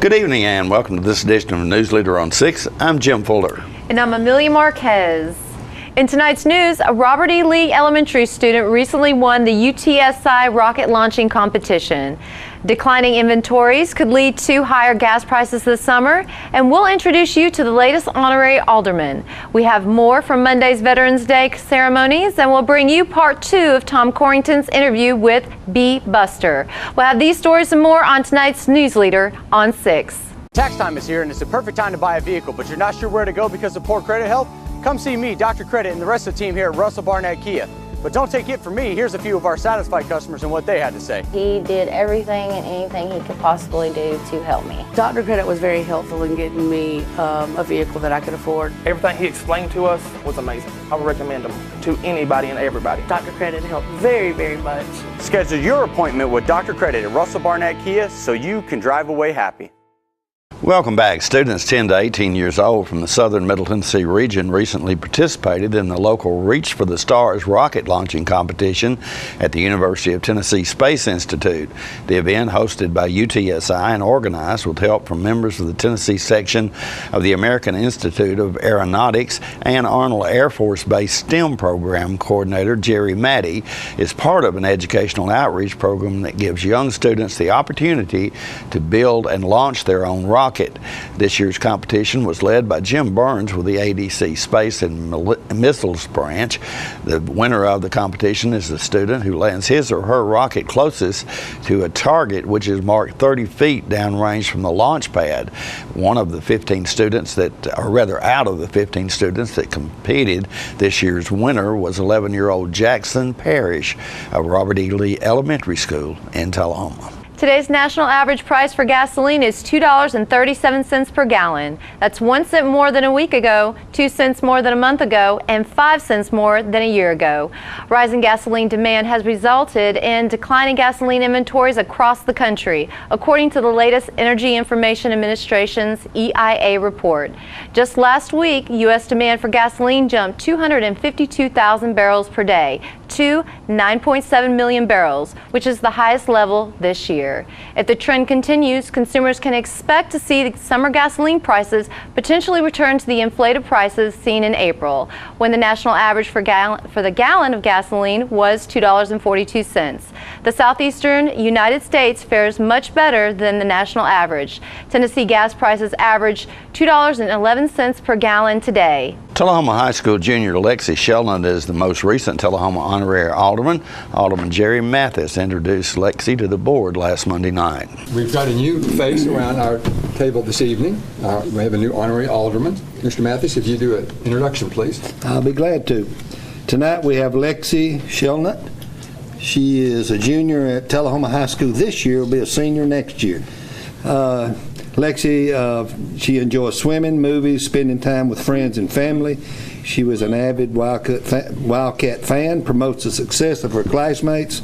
Good evening and welcome to this edition of Newsleader on 6. I'm Jim Fuller. And I'm Amelia Marquez. In tonight's news, a Robert E. Lee elementary student recently won the UTSI rocket launching competition. Declining inventories could lead to higher gas prices this summer, and we'll introduce you to the latest honorary alderman. We have more from Monday's Veterans Day ceremonies, and we'll bring you part 2 of Tom Corrington's interview with B. Buster. We'll have these stories and more on tonight's Newsleader on 6. Tax time is here and it's the perfect time to buy a vehicle, but you're not sure where to go because of poor credit health? Come see me, Dr. Credit, and the rest of the team here at Russell Barnett Kia. But don't take it from me. Here's a few of our satisfied customers and what they had to say. He did everything and anything he could possibly do to help me. Dr. Credit was very helpful in getting me a vehicle that I could afford. Everything he explained to us was amazing. I would recommend him to anybody and everybody. Dr. Credit helped very, very much. Schedule your appointment with Dr. Credit at Russell Barnett Kia so you can drive away happy. Welcome back. Students 10 to 18 years old from the southern Middle Tennessee region recently participated in the local Reach for the Stars rocket launching competition at the University of Tennessee Space Institute. The event, hosted by UTSI and organized with help from members of the Tennessee section of the American Institute of Aeronautics and Arnold Air Force Base STEM program coordinator Jerry Maddie, is part of an educational outreach program that gives young students the opportunity to build and launch their own rocket. This year's competition was led by Jim Burns with the ADC Space and Missiles branch. The winner of the competition is the student who lands his or her rocket closest to a target which is marked 30 feet downrange from the launch pad. One of the 15 students that, or rather out of the 15 students that competed, this year's winner was 11-year-old Jackson Parrish of Robert E. Lee Elementary School in Tullahoma. Today's national average price for gasoline is $2.37 per gallon. That's 1 cent more than a week ago, 2 cents more than a month ago, and 5 cents more than a year ago. Rising gasoline demand has resulted in declining gasoline inventories across the country, according to the latest Energy Information Administration's EIA report. Just last week, U.S. demand for gasoline jumped 252,000 barrels per day to 9.7 million barrels, which is the highest level this year. If the trend continues, consumers can expect to see the summer gasoline prices potentially return to the inflated prices seen in April, when the national average for the gallon of gasoline was $2.42. The southeastern United States fares much better than the national average. Tennessee gas prices average $2.11 per gallon today. Tullahoma High School junior Lexi Sheldon is the most recent Tullahoma honorary alderman. Alderman Jerry Mathis introduced Lexi to the board last Monday night. We've got a new face around our table this evening. We have a new honorary alderman. Mr. Mathis, if you do an introduction, please. I'll be glad to. Tonight we have Lexi Sheldon. She is a junior at Tullahoma High School this year, will be a senior next year. Lexi, she enjoys swimming, movies, spending time with friends and family. She was an avid Wildcat fan, promotes the success of her classmates.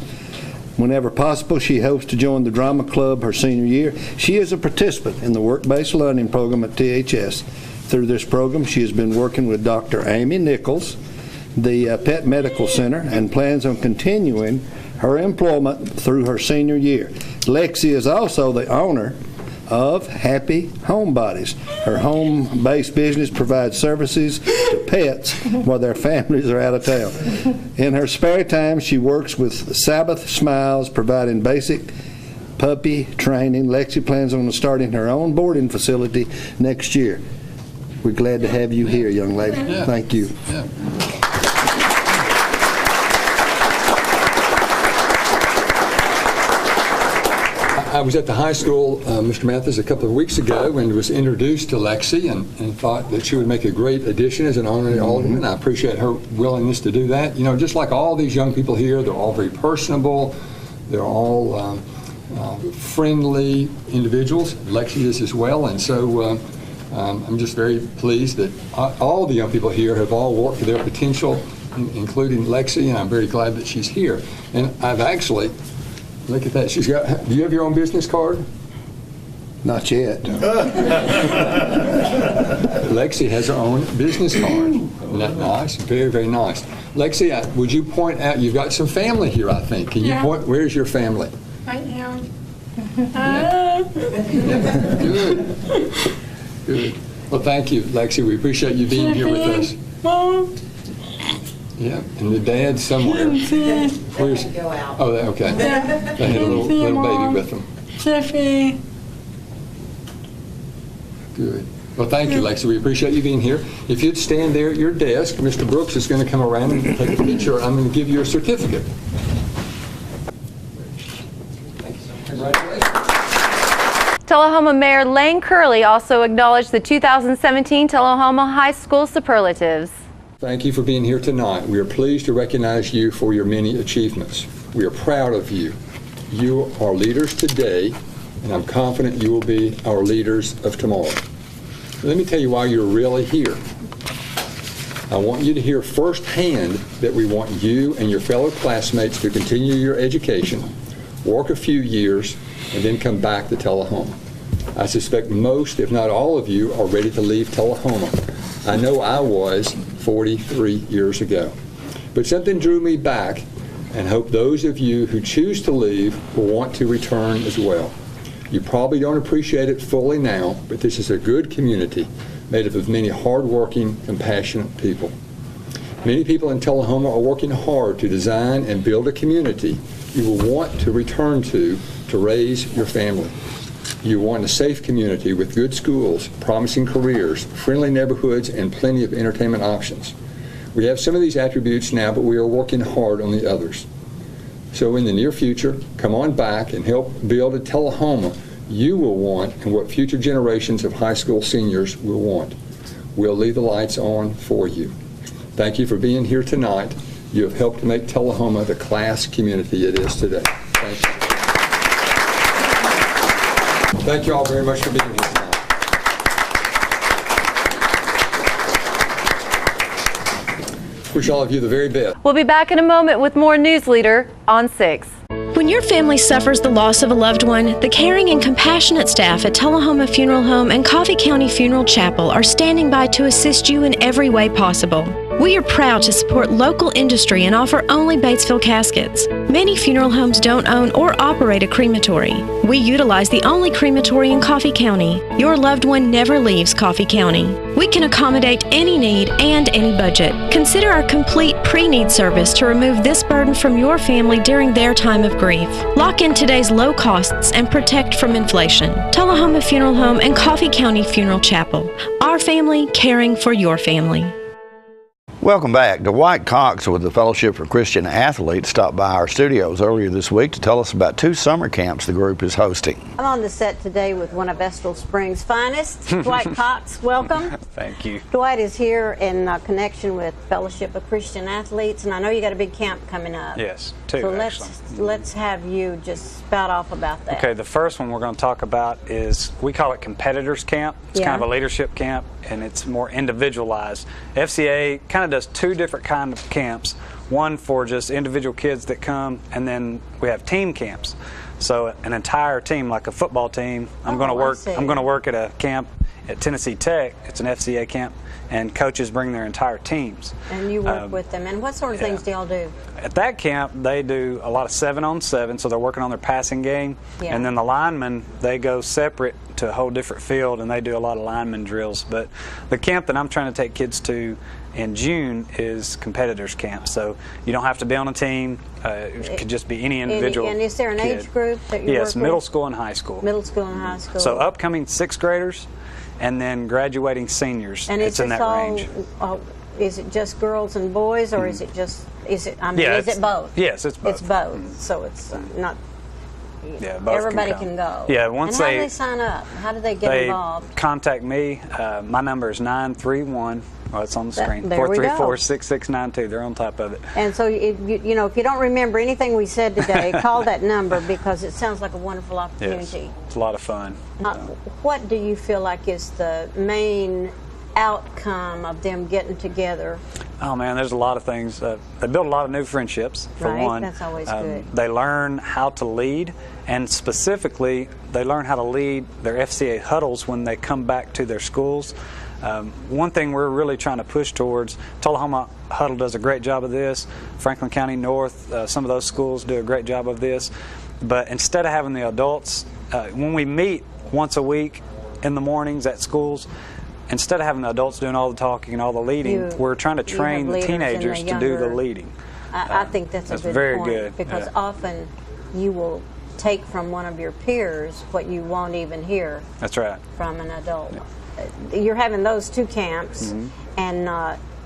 Whenever possible, she hopes to join the drama club her senior year. She is a participant in the work-based learning program at THS. Through this program, she has been working with Dr. Amy Nichols, the Pet Medical Center, and plans on continuing her employment through her senior year. Lexi is also the owner of Happy Homebodies. Her home-based business provides services to pets while their families are out of town. In her spare time, she works with Sabbath Smiles, providing basic puppy training. Lexi plans on starting her own boarding facility next year. We're glad to have you here, young lady. Yeah. Thank you. Yeah. I was at the high school, Mr. Mathis, a couple of weeks ago and was introduced to Lexi and thought that she would make a great addition as an honorary alderman. I appreciate her willingness to do that. You know, just like all these young people here, they're all very personable. They're all friendly individuals. Lexi is as well. And so I'm just very pleased that all the young people here have all worked to their potential, including Lexi, and I'm very glad that she's here. And I've actually, look at that. She's got, do you have your own business card? Not yet. Lexi has her own business card. Isn't that nice? Very, very nice. Lexi, would you point out, you've got some family here, I think. Can you point, where's your family? Right now. Good. Good. Well, thank you, Lexi. We appreciate you being here with us. Mom. Yeah, and the dad somewhere. Where's? Oh, okay. They had a little baby with them. Tiffany. Good. Well, thank you, Lexi. We appreciate you being here. If you'd stand there at your desk, Mr. Brooks is going to come around and take a picture. I'm going to give you a certificate. Thank you so much. Congratulations. Tullahoma Mayor Lane Curley also acknowledged the 2017 Tullahoma High School superlatives. Thank you for being here tonight. We are pleased to recognize you for your many achievements. We are proud of you. You are leaders today, and I'm confident you will be our leaders of tomorrow. Let me tell you why you're really here. I want you to hear firsthand that we want you and your fellow classmates to continue your education, work a few years, and then come back to Tullahoma. I suspect most, if not all of you, are ready to leave Tullahoma. I know I was 43 years ago. But something drew me back, and hope those of you who choose to leave will want to return as well. You probably don't appreciate it fully now, but this is a good community made up of many hardworking, compassionate people. Many people in Tullahoma are working hard to design and build a community you will want to return to raise your family. You want a safe community with good schools, promising careers, friendly neighborhoods, and plenty of entertainment options. We have some of these attributes now, but we are working hard on the others. So in the near future, come on back and help build a Tullahoma you will want and what future generations of high school seniors will want. We'll leave the lights on for you. Thank you for being here tonight. You have helped to make Tullahoma the class community it is today. Thank you. Thank you all very much for being here tonight. Wish all of you the very best. We'll be back in a moment with more Newsleader on 6. When your family suffers the loss of a loved one, the caring and compassionate staff at Tullahoma Funeral Home and Coffee County Funeral Chapel are standing by to assist you in every way possible. We are proud to support local industry and offer only Batesville caskets. Many funeral homes don't own or operate a crematory. We utilize the only crematory in Coffee County. Your loved one never leaves Coffee County. We can accommodate any need and any budget. Consider our complete pre-need service to remove this burden from your family during their time of grief. Lock in today's low costs and protect from inflation. Tullahoma Funeral Home and Coffee County Funeral Chapel. Our family caring for your family. Welcome back. Dwight Cox with the Fellowship for Christian Athletes stopped by our studios earlier this week to tell us about 2 summer camps the group is hosting. I'm on the set today with one of Estill Springs' finest, Dwight Cox. Welcome. Thank you. Dwight is here in connection with Fellowship of Christian Athletes, and I know you got a big camp coming up. Yes, 2 so actually. let's have you just spout off about that. Okay, the first one we're going to talk about is, we call it Competitors Camp. It's kind of a leadership camp, and it's more individualized. FCA kind of does 2 different kind of camps. One for just individual kids that come, and then we have team camps. So an entire team, like a football team, I'm going to work at a camp at Tennessee Tech. It's an FCA camp, and coaches bring their entire teams. And you work with them. And what sort of things do y'all do? At that camp, they do a lot of 7-on-7, so they're working on their passing game. Yeah. And then the linemen, they go separate to a whole different field, and they do a lot of lineman drills. But the camp that I'm trying to take kids to in June is Competitors Camp. So you don't have to be on a team. It could just be any individual And is there an kid. age group that you work Yes, with? middle school and high school. Middle school and high school. So upcoming 6th graders, and then graduating seniors. And it's in that range. Is it just girls and boys, or is it just, is it both? Yes, it's both. It's both. So it's not, yeah, both everybody can can go. Yeah, once and how do they sign up? How do they get involved? Contact me. My number is 931. Well, it's on the screen. There we go. 434-6692. They're on top of it. And so, if you don't remember anything we said today, call that number, because it sounds like a wonderful opportunity. Yes, it's a lot of fun. What do you feel like is the main outcome of them getting together? Oh man, there's a lot of things. They build a lot of new friendships, for one. That's always good. They learn how to lead, and specifically, they learn how to lead their FCA huddles when they come back to their schools. One thing we're really trying to push towards, Tullahoma Huddle does a great job of this. Franklin County North, some of those schools do a great job of this, But instead of having the adults, when we meet once a week in the mornings at schools, instead of having the adults doing all the talking and all the leading, we're trying to train the teenagers to do the leading. I think that's a good very point, good, because yeah. often you will take from one of your peers what you won't even hear. That's right. From an adult. You're having those two camps, and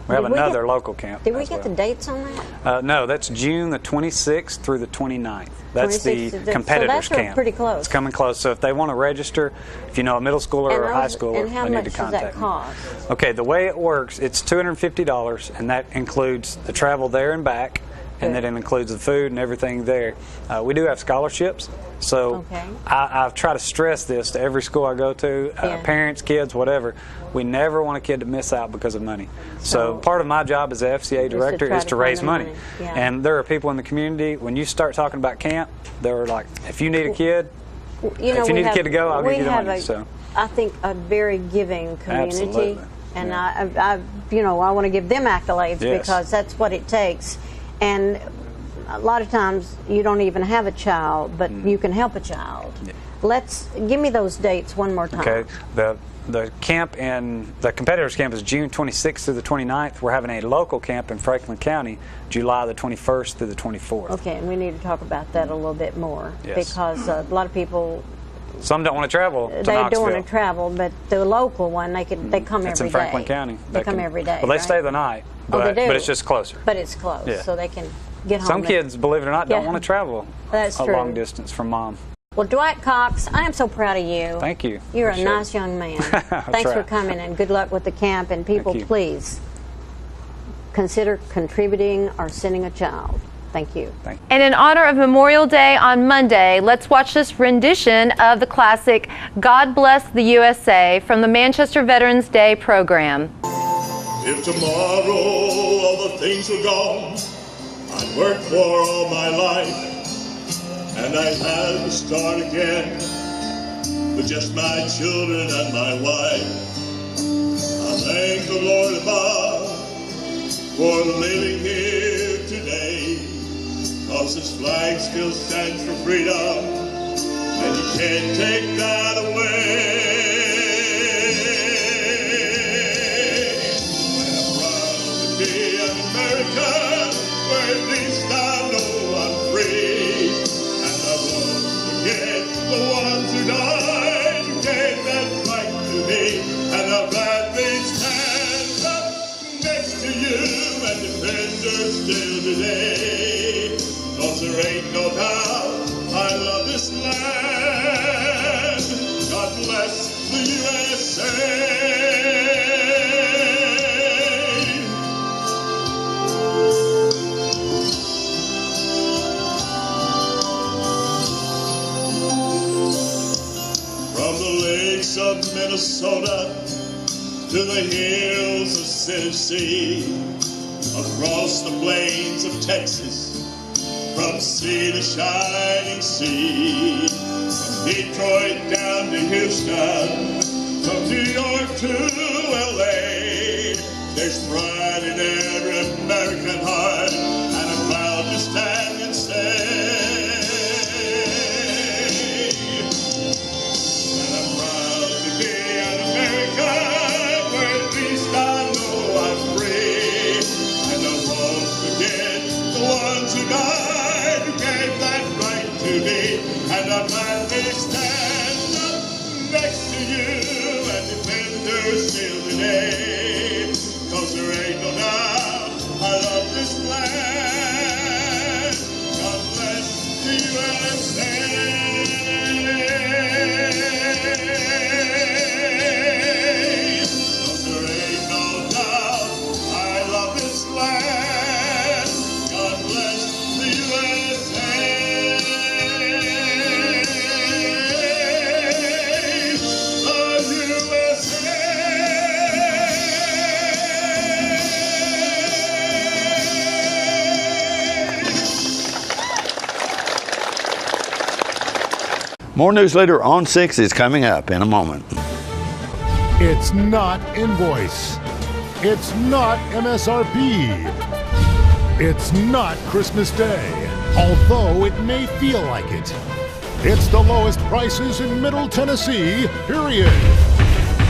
we have another local camp. Did we get the dates on that? No, that's June the 26th through the 29th. That's the competitors camp. Pretty close. It's coming close. So if they want to register, if you know a middle schooler or a high schooler, and how they need much to does contact that me. cost? Okay, the way it works, it's $250, and that includes the travel there and back, and then it includes the food and everything there. We do have scholarships, so I try to stress this to every school I go to, parents, kids, whatever. We never want a kid to miss out because of money. So part of my job as the FCA director is to raise money. And there are people in the community, when you start talking about camp, they're like, if you need a kid, if you need a kid to go, I'll give you the money. So I think a very giving community. Absolutely. And I want to give them accolades because that's what it takes. And a lot of times you don't even have a child, but you can help a child. Give me those dates one more time. Okay. The camp in the competitors camp is June 26th through the 29th. We're having a local camp in Franklin County, July the 21st through the 24th. Okay, and we need to talk about that a little bit more because a lot of people. Some don't want to travel to Knoxville. They don't want to travel, but the local one, they come every day. It's in Franklin County. They come every day. Well, they stay the night, but it's just closer. But it's close, so they can get home. Some kids, believe it or not, don't want to travel a long distance from mom. Well, Dwight Cox, I am so proud of you. Thank you. You're a nice young man. Thanks for coming, and good luck with the camp. And people, please consider contributing or sending a child. Thank you. And in honor of Memorial Day on Monday, let's watch this rendition of the classic God Bless the USA from the Manchester Veterans Day program. If tomorrow all the things were gone I'd worked for all my life, and I had to start again with just my children and my wife. I thank the Lord above for living here today, 'cause His flag still stands for freedom, and you can't take that away. I'm proud to be an American, where at least I know I'm free. The ones who died gave that right to me, and I'm glad they stand up next to you and defend us still today. 'Cause there ain't no doubt I love this land. God bless the USA. Of Minnesota to the hills of Tennessee, across the plains of Texas, from sea to shining sea, from Detroit down to Houston, from New York to LA. There's pride in every American heart, and I'm proud to stand and say, and I'm glad they stand up next to you and defend us still today. 'Cause there ain't no doubt I love this land. God bless the USA. 'Cause there ain't no doubt I love this land. God bless the USA. More Newsleader on 6 is coming up in a moment. It's not invoice. It's not MSRP. It's not Christmas Day. although it may feel like it. It's the lowest prices in Middle Tennessee, period.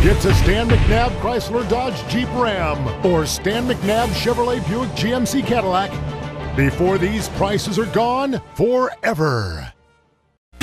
Get to Stan McNabb Chrysler Dodge Jeep Ram or Stan McNabb Chevrolet Buick GMC Cadillac before these prices are gone forever.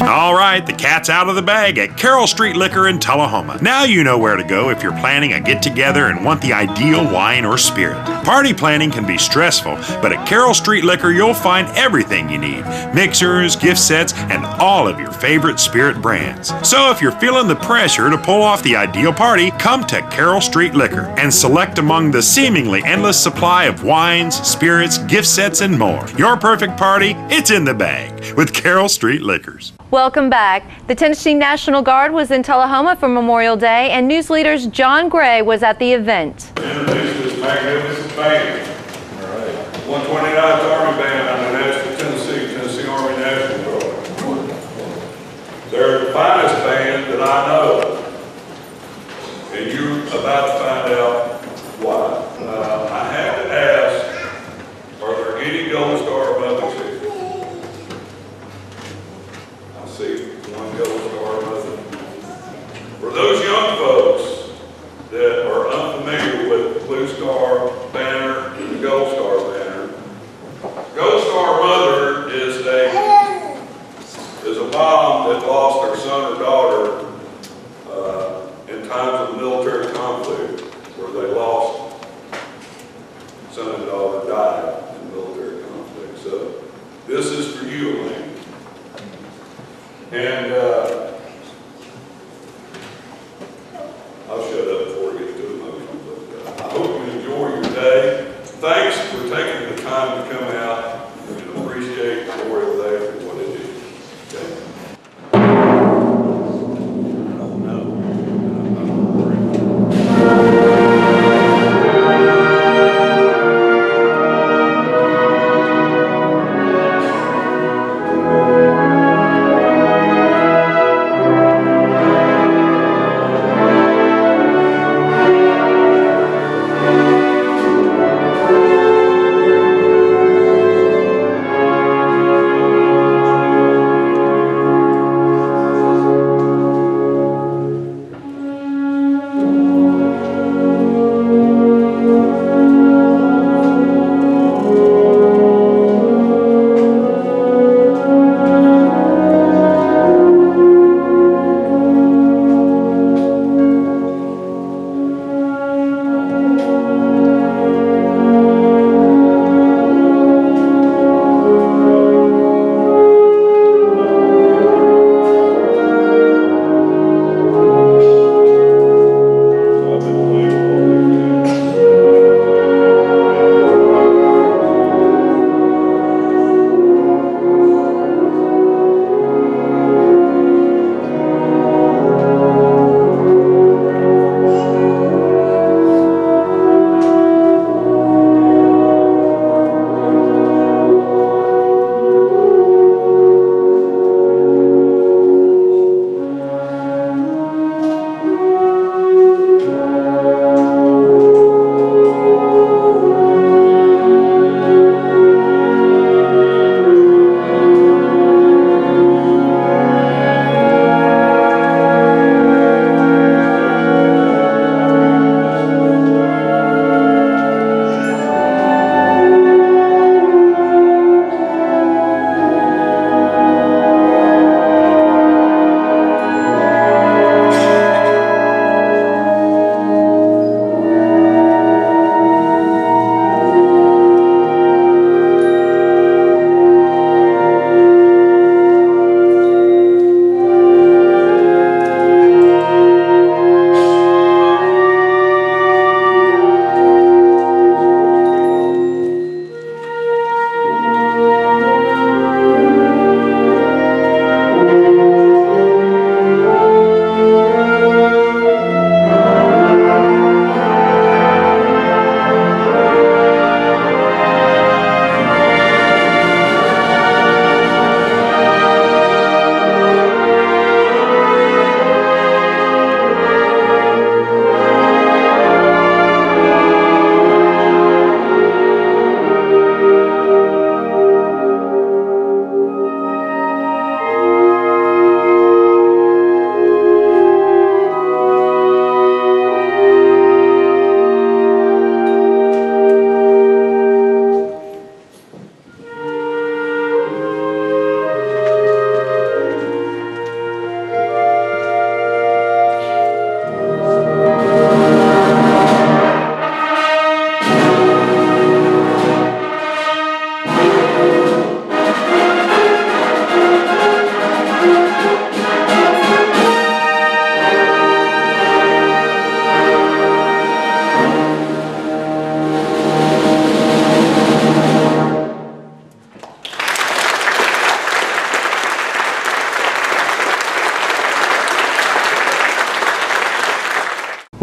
All right, the cat's out of the bag at Carroll Street Liquor in Tullahoma. Now you know where to go if you're planning a get-together and want the ideal wine or spirit. Party planning can be stressful, but at Carroll Street Liquor you'll find everything you need. Mixers, gift sets, and all of your favorite spirit brands. So if you're feeling the pressure to pull off the ideal party, come to Carroll Street Liquor and select among the seemingly endless supply of wines, spirits, gift sets, and more. Your perfect party, it's in the bag with Carroll Street Liquors. Welcome back. The Tennessee National Guard was in Tullahoma for Memorial Day, and Newsleader's John Gray was at the event. Introduce this magnificent band. All right. 129th Army Band out of Nashville, Tennessee Army National Guard. They're the finest band that I know, and you're about to find out why. I have to ask, are there any Gold Star mothers here? See one Gold Star mother. For those young folks that are unfamiliar with the Blue Star banner and the Gold Star banner, Gold Star mother is a mom that lost her son or daughter in times of military conflict, where they lost son and daughter died in military conflict. So this is for you, Elaine. And I'll shut up before we get too emotional, but I hope you enjoy your day. Thanks for taking the time to come out and appreciate Memorial Day for what it is. Okay?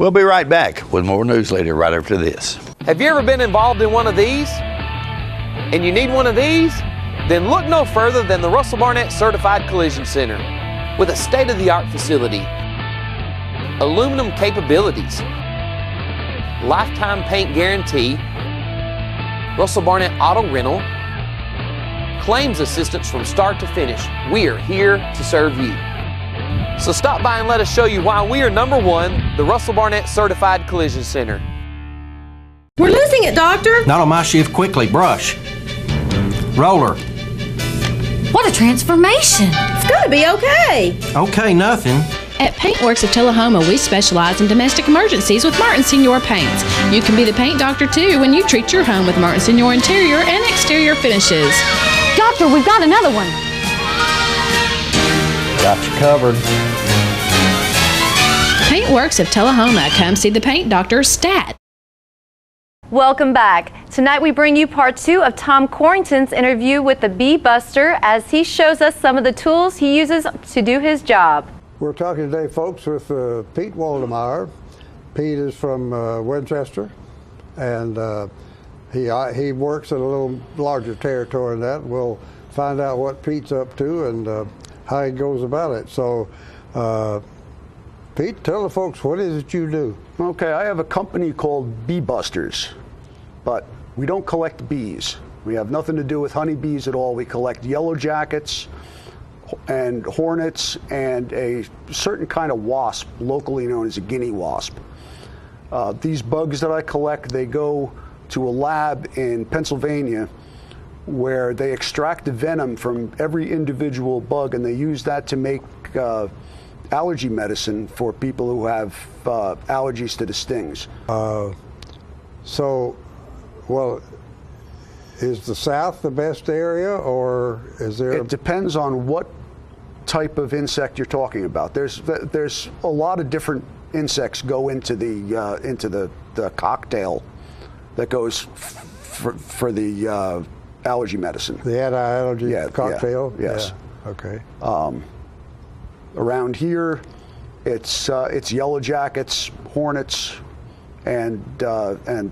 We'll be right back with more Newsleader right after this. Have you ever been involved in one of these? And you need one of these? Then look no further than the Russell Barnett Certified Collision Center. With a state-of-the-art facility, aluminum capabilities, lifetime paint guarantee, Russell Barnett Auto Rental, claims assistance from start to finish. We are here to serve you. So stop by and let us show you why we are #1, the Russell Barnett Certified Collision Center. We're losing it, Doctor. Not on my shift. Quickly, brush. Roller. What a transformation. It's got to be okay. Okay, nothing. At Paintworks of Tullahoma, we specialize in domestic emergencies with Martin Senior Paints. You can be the paint doctor too when you treat your home with Martin Senior interior and exterior finishes. Doctor, we've got another one. Got you covered. Paintworks of Tullahoma. Come see the paint doctor, Stat. Welcome back. Tonight we bring you part 2 of Tom Corrington's interview with the Bee Buster as he shows us some of the tools he uses to do his job. We're talking today, folks, with Pete Waldemar. Pete is from Winchester, and he works in a little larger territory than that. We'll find out what Pete's up to and how he goes about it. So, Pete, tell the folks, what is it you do? Okay, I have a company called Bee Busters, but we don't collect bees. We have nothing to do with honeybees at all. We collect yellow jackets and hornets and a certain kind of wasp, locally known as a guinea wasp. These bugs that I collect, they go to a lab in Pennsylvania where they extract the venom from every individual bug, and they use that to make allergy medicine for people who have allergies to the stings. Well, is the South the best area, or is there? It depends on what type of insect you're talking about. There's a lot of different insects go into the cocktail that goes for the allergy medicine. The anti-allergy cocktail? Yeah, yes. Yeah. Okay. Around here, it's yellow jackets, hornets, and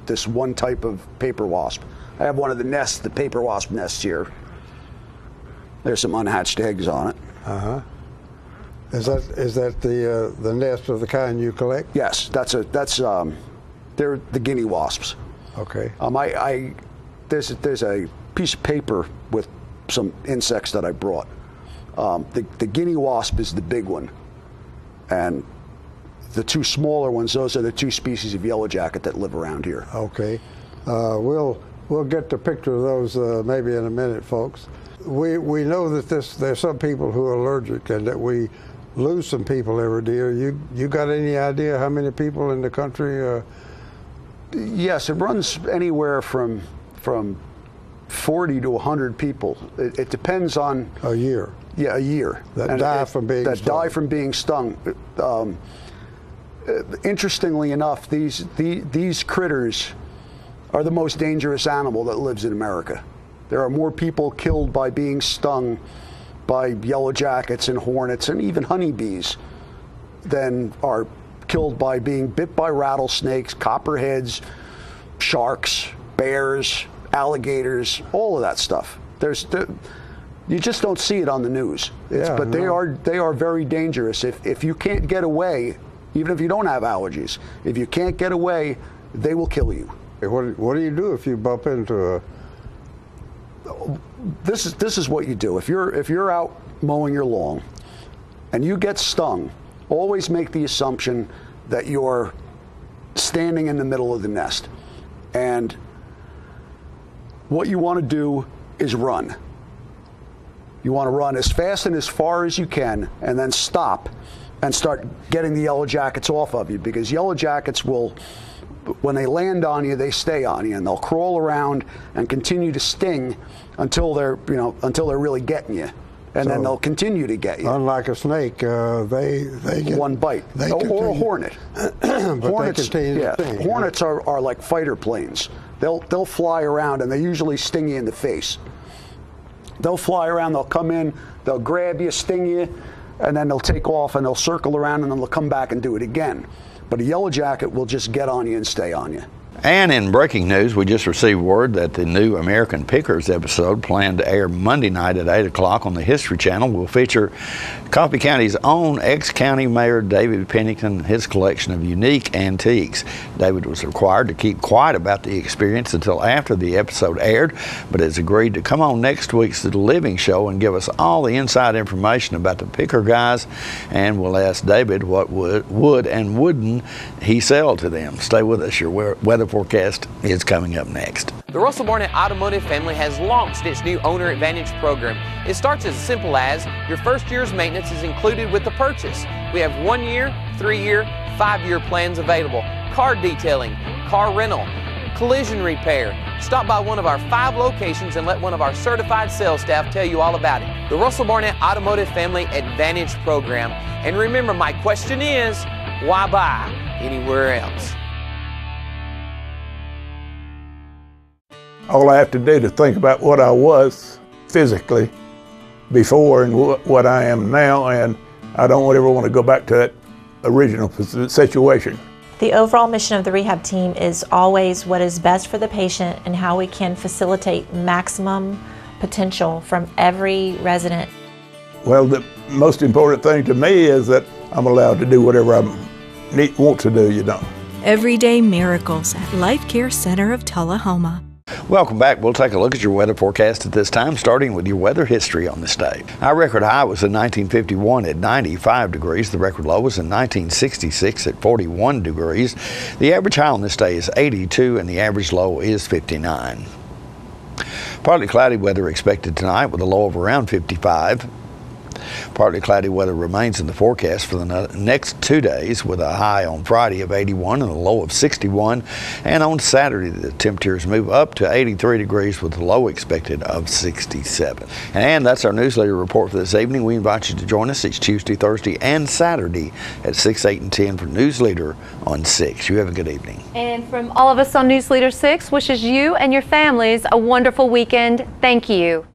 this one type of paper wasp. I have one of the nests, the paper wasp nests here. There's some unhatched eggs on it. Uh-huh. Is that the nest of the kind you collect? Yes, they're the guinea wasps. Okay. There's a piece of paper with some insects that I brought. The guinea wasp is the big one, and the two smaller ones, those are the two species of yellow jacket that live around here. Okay. We'll get the picture of those maybe in a minute, folks. We know that there's some people who are allergic and that we lose some people every year. You got any idea how many people in the country? Yes, it runs anywhere from 40 to 100 people. It depends on a year. Yeah, a year. That die from being stung. Interestingly enough, these critters are the most dangerous animal that lives in America. There are more people killed by being stung by yellow jackets and hornets and even honeybees than are killed by being bit by rattlesnakes, copperheads, sharks, bears, alligators, all of that stuff. You just don't see it on the news. But they are very dangerous. If you can't get away, even if you don't have allergies, if you can't get away, they will kill you. What do you do if you bump into a? This is what you do. If you're out mowing your lawn and you get stung, always make the assumption that you're standing in the middle of the nest. And what you want to do is run. You want to run as fast and as far as you can, and then stop and start getting the yellow jackets off of you, because yellow jackets will, when they land on you, they stay on you, and they'll crawl around and continue to sting until they're really getting you, and then they'll continue to get you. Unlike a snake, they get one bite, or a hornet. Hornets, they sting, hornets are like fighter planes. They'll fly around, and they usually sting you in the face. They'll fly around, they'll come in, they'll grab you, sting you, and then they'll take off and they'll circle around and then they'll come back and do it again. But a yellow jacket will just get on you and stay on you. And in breaking news, we just received word that the new American Pickers episode, planned to air Monday night at 8 o'clock on the History Channel, will feature Coffee County's own ex-county mayor David Pennington and his collection of unique antiques. David was required to keep quiet about the experience until after the episode aired, but has agreed to come on next week's The Living Show and give us all the inside information about the Picker guys, and we'll ask David what would and wouldn't he sell to them. Stay with us. Your weather forecast is coming up next. The Russell Barnett Automotive family has launched its new Owner Advantage program. It starts as simple as your first year's maintenance is included with the purchase. We have 1 year, 3 year, 5 year plans available. Car detailing, car rental, collision repair. Stop by one of our 5 locations and let one of our certified sales staff tell you all about it. The Russell Barnett Automotive Family Advantage program. And remember, my question is, why buy anywhere else? All I have to do to think about what I was physically before and what I am now, and I don't ever want to go back to that original situation. The overall mission of the rehab team is always what is best for the patient and how we can facilitate maximum potential from every resident. Well, the most important thing to me is that I'm allowed to do whatever I want to do, you know. Everyday miracles at Life Care Center of Tullahoma. Welcome back. We'll take a look at your weather forecast at this time, starting with your weather history on this day. Our record high was in 1951 at 95 degrees. The record low was in 1966 at 41 degrees. The average high on this day is 82 and the average low is 59. Partly cloudy weather expected tonight with a low of around 55. Partly cloudy weather remains in the forecast for the next 2 days with a high on Friday of 81 and a low of 61. And on Saturday, the temperatures move up to 83 degrees with a low expected of 67. And that's our newsletter report for this evening. We invite you to join us each Tuesday, Thursday, and Saturday at 6, 8, and 10 for Newsleader on 6. You have a good evening. And from all of us on Newsleader 6, wishes you and your families a wonderful weekend. Thank you.